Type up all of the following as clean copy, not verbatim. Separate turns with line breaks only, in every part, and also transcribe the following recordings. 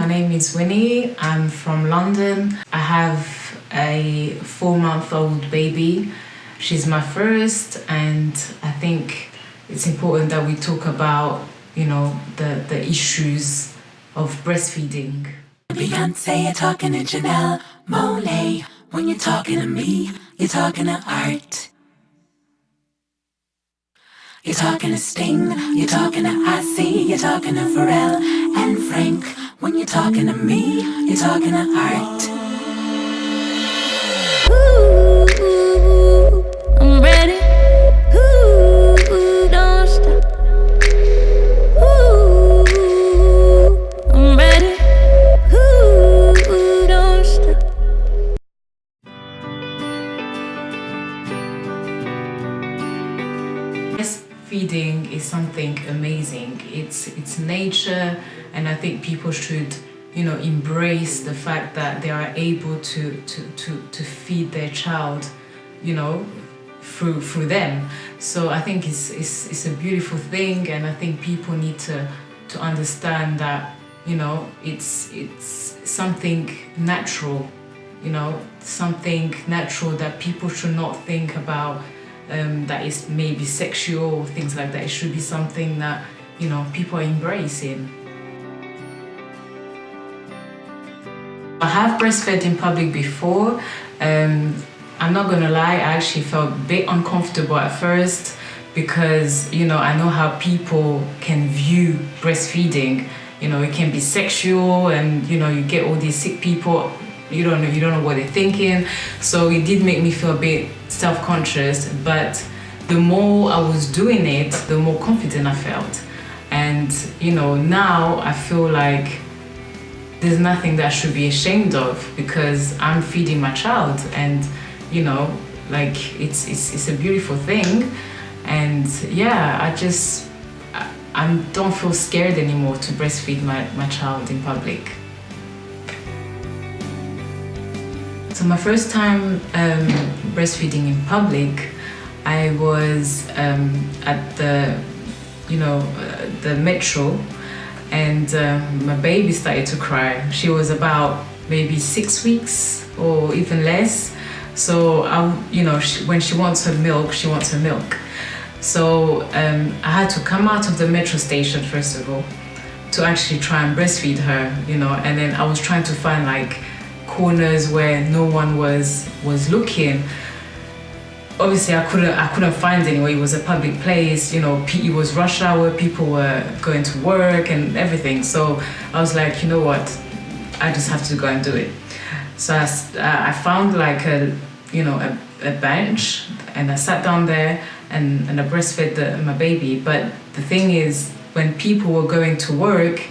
My name is Winnie. I'm from London. I have a 4-month-old baby. She's my first, and I think it's important that we talk about, the issues of breastfeeding.
Beyonce, you're talking to Janelle Monáe. When you're talking to me, you're talking to art. You're talking to Sting, you're talking to Ozzy, you're talking to Pharrell and Frank. When you're talking to me, you're talking to art.
Ooh, I'm ready. Ooh, don't stop. Ooh, I'm ready. Ooh, don't stop.
Breastfeeding is something amazing. It's nature, and I think people should, embrace the fact that they are able to feed their child, through them. So I think it's a beautiful thing, and I think people need to understand that, it's something natural, something natural that people should not think about. That is maybe sexual or things like that. It should be something that, people are embracing. I have breastfed in public before. I'm not gonna lie, I actually felt a bit uncomfortable at first because, I know how people can view breastfeeding. It can be sexual, and, you get all these sick people. You don't know what they're thinking. So it did make me feel a bit self-conscious, but the more I was doing it, the more confident I felt. And now I feel like there's nothing that I should be ashamed of, because I'm feeding my child, and it's a beautiful thing. And yeah, I don't feel scared anymore to breastfeed my child in public. So my first time breastfeeding in public, I was at the metro, and my baby started to cry. She was about maybe 6 weeks or even less. So when she wants her milk, she wants her milk. So I had to come out of the metro station first of all to actually try and breastfeed her, and then I was trying to find corners where no one was looking. Obviously I couldn't find anywhere. It was a public place, it was rush hour, people were going to work and everything. So I was like, you know what, I just have to go and do it. So I found a bench, and I sat down there and I breastfed my baby. But the thing is, when people were going to work,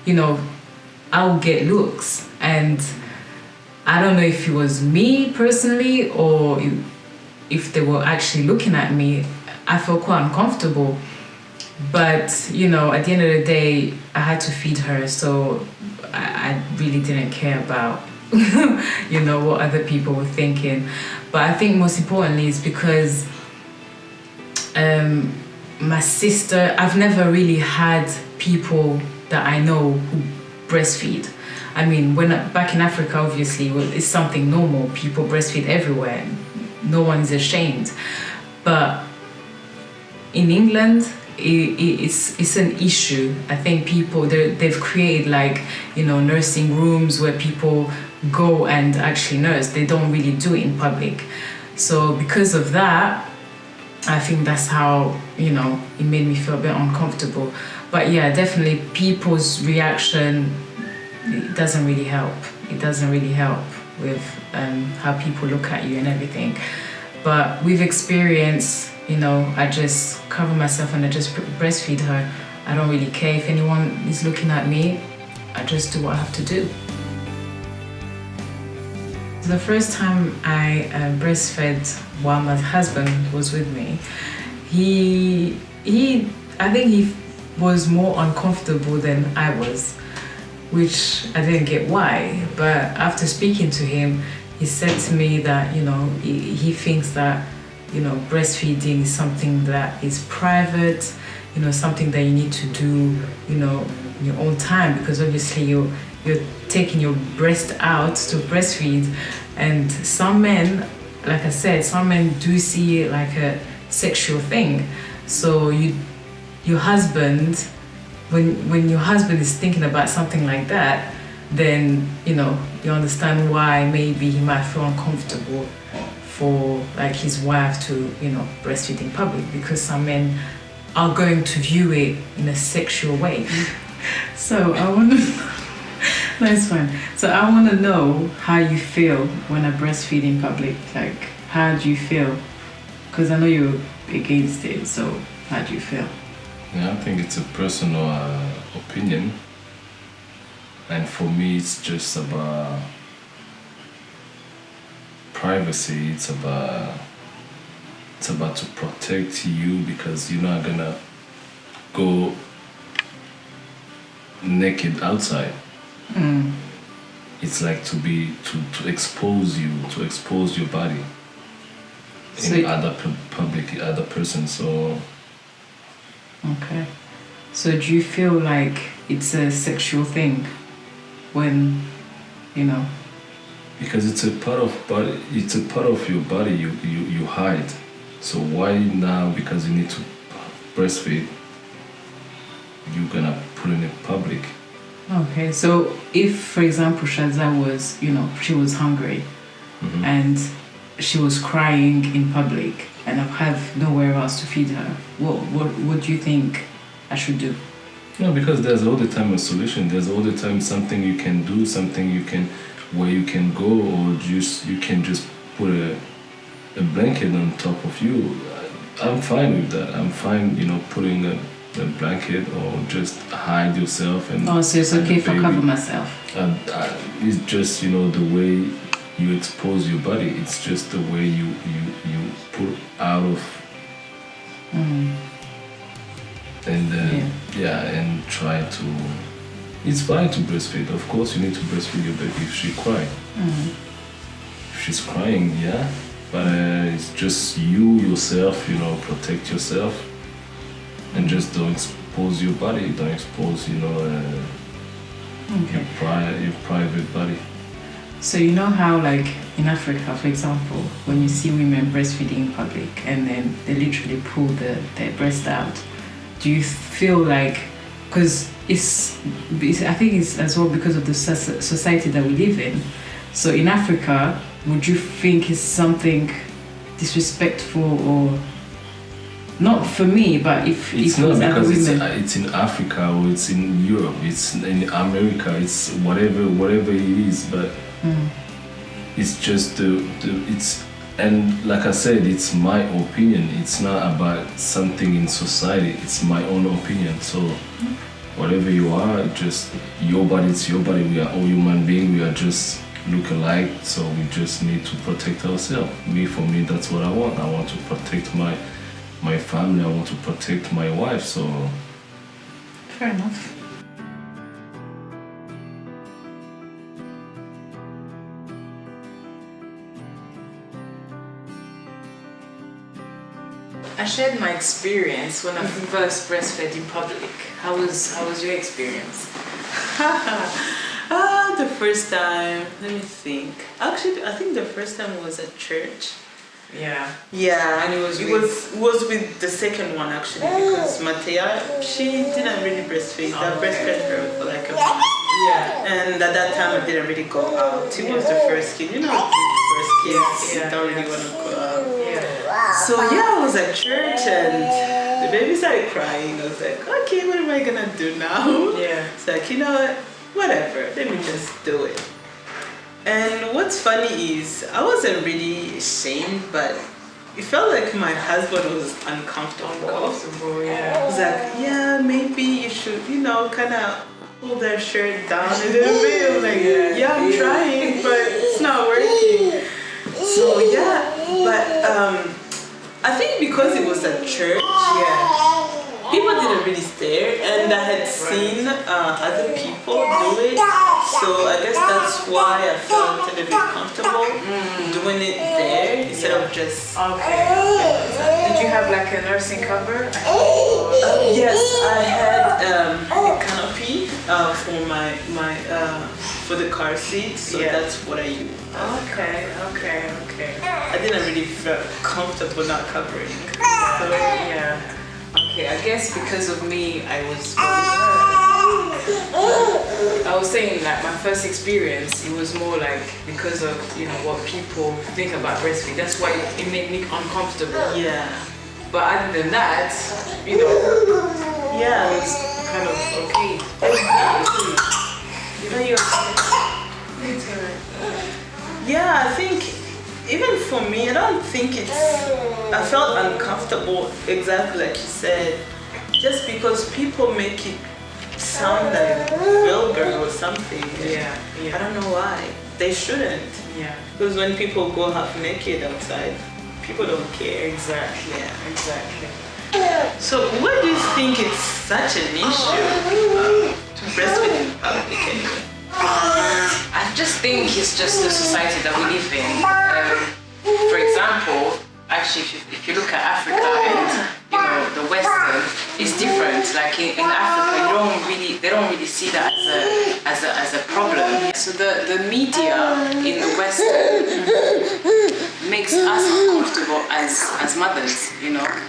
I would get looks, and I don't know if it was me personally or if they were actually looking at me. I felt quite uncomfortable. But, at the end of the day, I had to feed her, so I really didn't care about, what other people were thinking. But I think most importantly is because my sister, I've never really had people that I know who breastfeed. I mean, back in Africa, obviously, it's something normal. People breastfeed everywhere. No one is ashamed. But in England, it's an issue. I think people, they've created nursing rooms where people go and actually nurse. They don't really do it in public. So because of that, I think that's how, it made me feel a bit uncomfortable. But yeah, definitely people's reaction, it doesn't really help. It doesn't really help with how people look at you and everything. But with experience, I just cover myself and I just breastfeed her. I don't really care if anyone is looking at me. I just do what I have to do. The first time I breastfed while my husband was with me, I think he was more uncomfortable than I was, which I didn't get why. But after speaking to him, he said to me that, he thinks that, breastfeeding is something that is private, something that you need to do, in your own time, because obviously you're taking your breast out to breastfeed, and some men, like I said, some men do see it like a sexual thing. So your husband, when your husband is thinking about something like that, then you understand why maybe he might feel uncomfortable for like his wife to breastfeed in public, because some men are going to view it in a sexual way. So I want to that's fine. So I want to know how you feel when I breastfeed in public. Like, how do you feel? Because I know you're against it, so how do you feel?
Yeah, I think it's a personal opinion, and for me it's just about privacy. It's about to protect you, because you're not gonna go naked outside. It's like to expose your body in other public, other person. So
okay. So do you feel like it's a sexual thing when
because it's a part of body, it's a part of your body you hide. So why now, because you need to breastfeed, you're gonna put it in public?
Okay, so if, for example, Shazza was, she was hungry and she was crying in public and I have nowhere else to feed her, what do you think I should do?
No, because there's all the time a solution. There's all the time something you can do, where you can go, or you can just put a blanket on top of you. I'm fine with that. I'm fine, putting a blanket, or just hide yourself and.
Oh, so it's okay if I cover myself?
It's just the way you expose your body. It's just the way you put out of. And and try to. It's fine to breastfeed. Of course, you need to breastfeed your baby if she cries. If she's crying, yeah. But it's just you yourself, protect yourself, and just don't expose your body. Don't expose, your private body.
So you know how, like in Africa, for example, when you see women breastfeeding in public and then they literally pull their breast out, do you feel like, because I think it's as well because of the society that we live in. So in Africa, would you think it's something disrespectful, or not for me, but if
it's
it
not
was other
because
women?
it's in Africa, or it's in Europe, it's in America, it's whatever it is, but it's just it's, and like I said, it's my opinion. It's not about something in society. It's my own opinion. So whatever you are, just your body. It's your body. We are all human beings. We are just look alike. So we just need to protect ourselves. For me, that's what I want. I want to protect my family. I want to protect my wife. So
Fair enough. I shared my experience when I first breastfed in public. How was your experience?
The first time, let me think. Actually, I think the first time was at church.
Yeah.
Yeah,
And it was
was with the second one actually, because Matea, she didn't really breastfeed. I breastfed her for like a month.
Yeah.
And at that time I didn't really go out. It was the first kid, first kids, you don't really want to go out.
Yeah.
So yeah, I was at church and the baby started crying. I was like, okay, what am I gonna do now?
Yeah.
It's like, whatever, let me just do it. And what's funny is I wasn't really ashamed, but it felt like my husband was uncomfortable.
Yeah.
I was like, yeah, maybe you should, kind of pull that shirt down a little bit. I'm like, yeah, I'm trying, but it's not working. So yeah, but I think because it was at church, people didn't really stare, and I had seen other people do it, so I guess that's why I felt a little bit comfortable doing it there instead of just.
Okay. Did you have like a nursing cover?
Yes, I had a canopy for for the car seat, so that's what I use.
Okay.
I didn't really feel comfortable not covering. So,
Yeah. Okay, I guess because of me, I was saying like my first experience, it was more like because of what people think about breastfeeding. That's why it made me uncomfortable.
yeah.
But other than that, I was kind of okay.
Yeah, I think even for me, I don't think I felt uncomfortable exactly like you said, just because people make it sound like vulgar or something.
Yeah.
I don't know why. They shouldn't.
Yeah.
Because when people go half naked outside, people don't care.
Exactly.
Yeah.
Exactly.
So why do you think it's such an issue to breastfeed in public anyway?
I just think it's just the society that we live in. For example, actually, if you look at Africa and the Western, it's different. Like in Africa, they don't really see that as a problem. So the media in the Western makes us uncomfortable as mothers.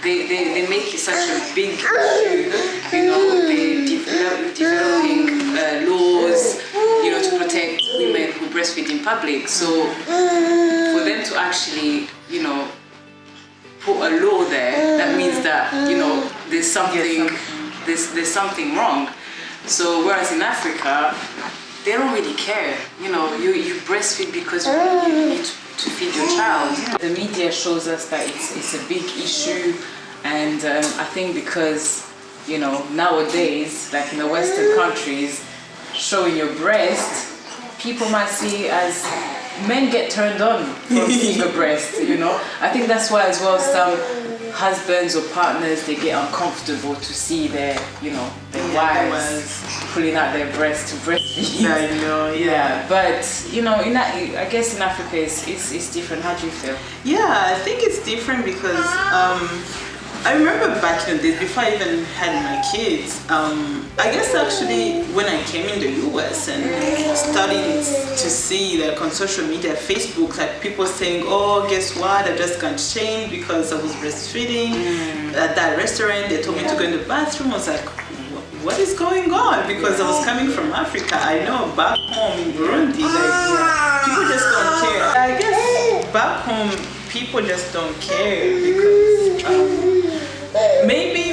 They make it such a big issue. They developing laws, to protect women who breastfeed in public. So for them to actually, put a law there, that means that there's something wrong. So whereas in Africa, they don't really care. You breastfeed because you need to feed your child. The media shows us that it's a big issue, and I think because nowadays, like in the Western countries, showing your breast, people might see as men get turned on from seeing a breast. I think that's why as well some husbands or partners, they get uncomfortable to see their wives pulling out their breasts to breastfeed.
I know, yeah.
But I guess in Africa it's different. How do you feel?
Yeah, I think it's different because I remember back in the days before I even had my kids. I guess actually when I came in the US and starting to see like on social media, Facebook, like people saying, "Oh, guess what? I just got shamed because I was breastfeeding at that restaurant. They told me to go in the bathroom." I was like, what is going on? Because I was coming from Africa. I know back home in Burundi, like people just don't care. I guess back home people just don't care because maybe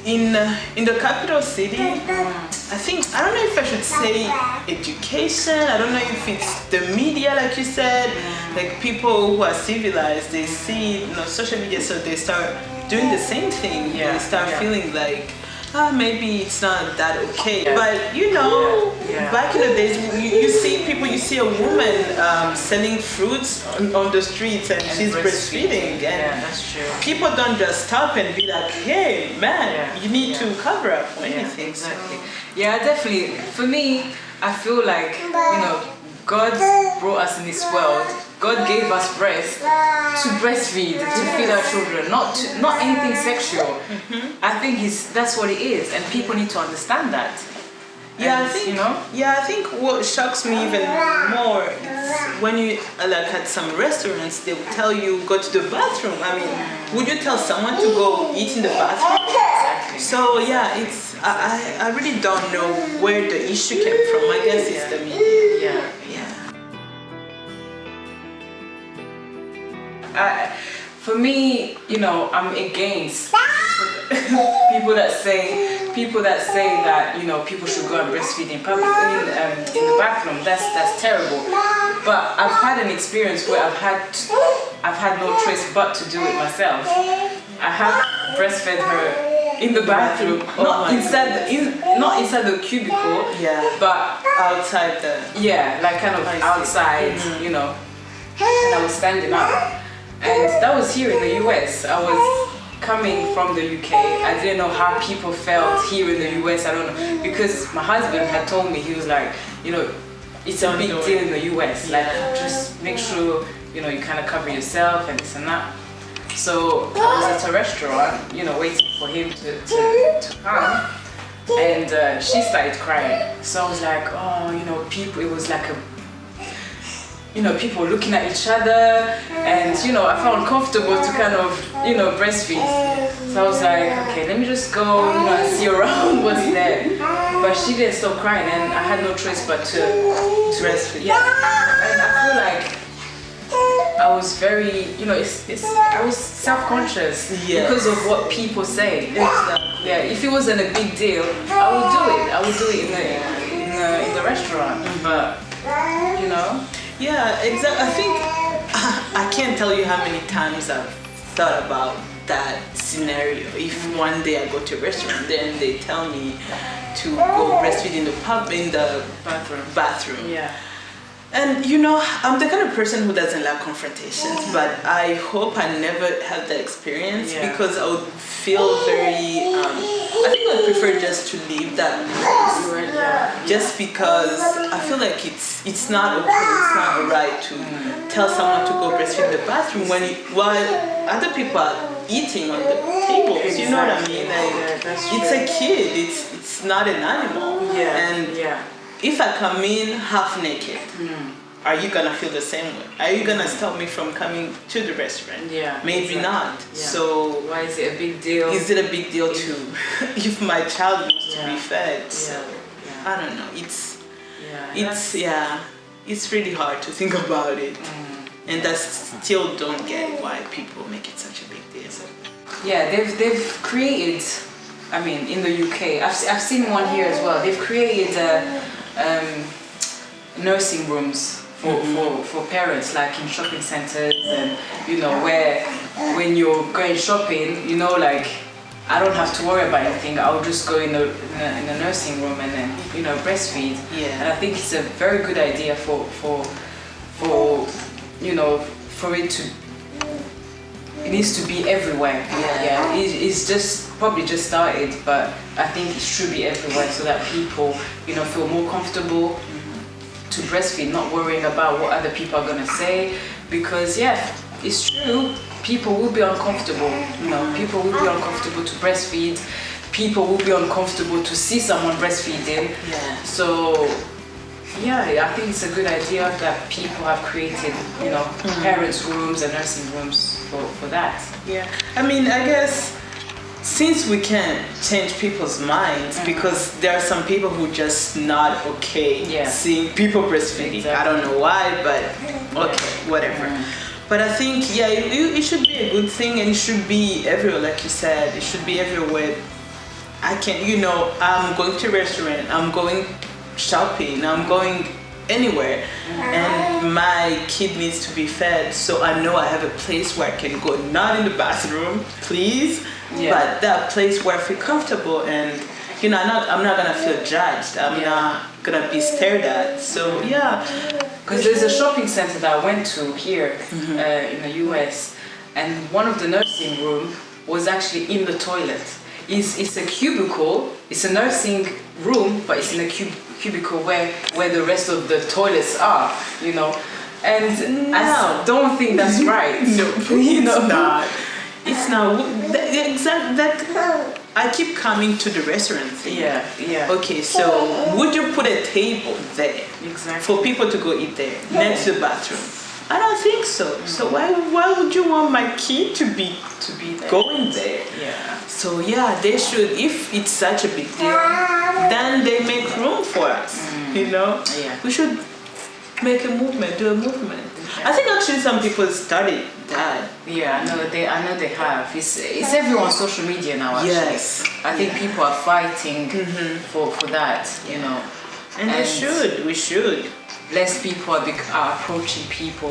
in the capital city, I don't know if I should say education. I don't know if it's the media, like you said, like people who are civilized, they see social media, so they start doing the same thing. They start feeling like, maybe it's not that okay. But back in the days, you see a woman selling fruits on the streets and she's breastfeeding. And
that's true.
people don't just stop and be like, hey, man, you need to cover up or anything.
Exactly. Yeah, definitely. For me, I feel like, God brought us in this world. God gave us breast to breastfeed, to feed our children, not anything sexual. I think that's what it is, and people need to understand that.
Yeah,
And,
I think what shocks me even more is when you like at some restaurants, they will tell you go to the bathroom. I mean, would you tell someone to go eat in the bathroom?
Exactly.
So yeah, I really don't know where the issue came from. I guess it's the media.
Yeah. For me, I'm against people that say that people should go and breastfeed in public in the bathroom. That's terrible. But I've had an experience where I've had no choice but to do it myself. I have breastfed her in the bathroom, not inside the cubicle, but
outside
like kind of outside, and I was standing up. And that was here in the US. I was coming from the UK. I didn't know how people felt here in the US. I don't know. Because my husband had told me, he was like, it's a big deal in the US. Like, just make sure, you kind of cover yourself and this and that. So I was at a restaurant, waiting for him to come. and she started crying. So I was like, oh, you know, people. It was like a, you know, people looking at each other, and you know, I felt uncomfortable to kind of, you know, breastfeed. So I was like, okay, let me just go, you know, and see around what's there. But she didn't stop crying, and I had no choice but to breastfeed. Yeah, and I feel like I was very, you know, I was self-conscious because of what people say. Yeah, if it wasn't a big deal, I would do it. I would do it in the restaurant. But you know.
Yeah, exactly. I think I can't tell you how many times I've thought about that scenario. If one day I go to a restaurant, then they tell me to go breastfeed in the bathroom.
Yeah.
And you know, I'm the kind of person who doesn't like confrontations, but I hope I never have that experience because I would feel very. I think I'd prefer just to leave that place, just because I feel like it's not okay, it's not right to tell someone to go breastfeed in the bathroom while other people are eating on the tables.
Exactly.
You know what I mean? Like, it's a kid. It's not an animal. And if I come in half naked, are you gonna feel the same way? Are you gonna stop me from coming to the restaurant?
Yeah.
Maybe not. Yeah. So
why is it a big deal?
Is it a big deal to if my child needs to be fed? So I don't know. It's really hard to think about it. And I still don't get why people make it such a big deal.
Yeah, they've created, I mean, in the UK, I've seen one here as well. They've created nursing rooms for parents, like in shopping centers, and you know, where when you're going shopping, you know, like I don't have to worry about anything. I'll just go in a nursing room and then, you know, breastfeed. Yeah. And I think it's a very good idea for you know, for it to. It needs to be everywhere. Yeah. It's just probably just started, but I think it should be everywhere so that people, you know, feel more comfortable to breastfeed, not worrying about what other people are gonna say. Because it's true, people will be uncomfortable. You know, people will be uncomfortable to breastfeed. People will be uncomfortable to see someone breastfeeding. Yeah. So. Yeah, I think it's a good idea that people have created, you know, parents' rooms and nursing rooms for that. Yeah,
I mean, I guess since we can't change people's minds, because there are some people who just not okay seeing people breastfeeding. Exactly. I don't know why, but okay, whatever. But I think, it should be a good thing, and it should be everywhere, like you said. It should be everywhere. I can, you know, I'm going to a restaurant, I'm going shopping, I'm going anywhere, and my kid needs to be fed, so I know I have a place where I can go, not in the bathroom, please, but that place where I feel comfortable, and you know, I'm not gonna feel judged, I'm not gonna be stared at. So
because there's a shopping center that I went to here in the US, and one of the nursing room was actually in the toilet. It's a cubicle, it's a nursing room, but it's in a cubicle where the rest of the toilets are, you know. And I don't think that's right.
No, you know, it's not. That I keep coming to the restaurant thing.
Yeah.
Okay, so would you put a table there for people to go eat there next to the bathroom? I don't think so. So why would you want my kid to be there, going there? Yeah. So they should. If it's such a big deal, then they make room for us. You know. Yeah. We should make a movement. Do a movement. I think actually some people started that.
Yeah, I know they have. It's everyone's social media now. Actually. Yes. I think people are fighting for that. You know.
And they should. We should.
Less people are approaching people,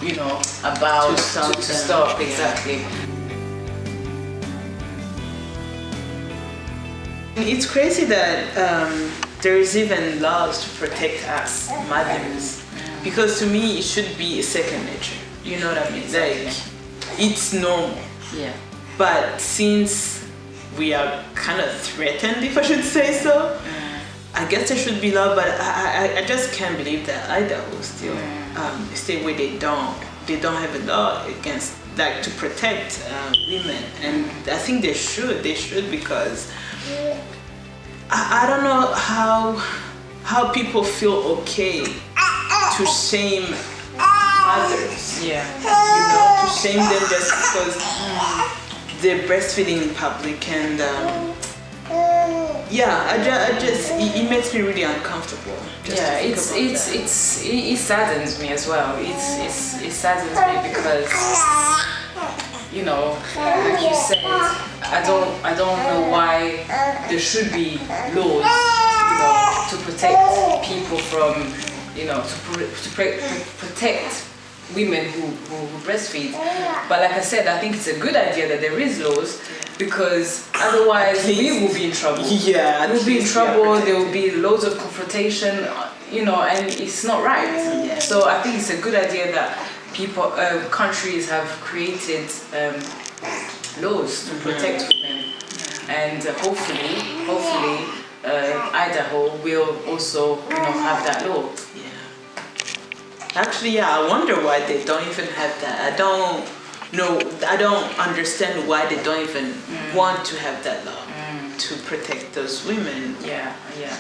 you know, about to stop. Exactly.
It's crazy that there is even laws to protect us mothers, because to me it should be a second nature. You know what I mean? Like, it's normal. Yeah. But since we are kind of threatened, if I should say so, I guess there should be law, but I just can't believe that Idaho still stay where they don't have a law against, like, to protect women, and I think they should because I don't know how people feel okay to shame mothers.
Yeah.
You know, to shame them just because they're breastfeeding in public, and I just it makes me really uncomfortable. Just to think about that.
It saddens me as well. It saddens me because, you know, like you said, I don't know why there should be laws, you know, to protect people from, you know, to protect women who breastfeed. But like I said, I think it's a good idea that there is laws, because otherwise we will be in trouble.
Yeah,
we'll be in trouble. There will be loads of confrontation, you know, and it's not right.
Yeah.
So I think it's a good idea that people, countries have created laws to protect women, and hopefully, Idaho will also, you know, have that law.
Actually, yeah, I wonder why they don't even have that. I don't understand why they don't even want to have that law to protect those women.
Yeah.
Yeah.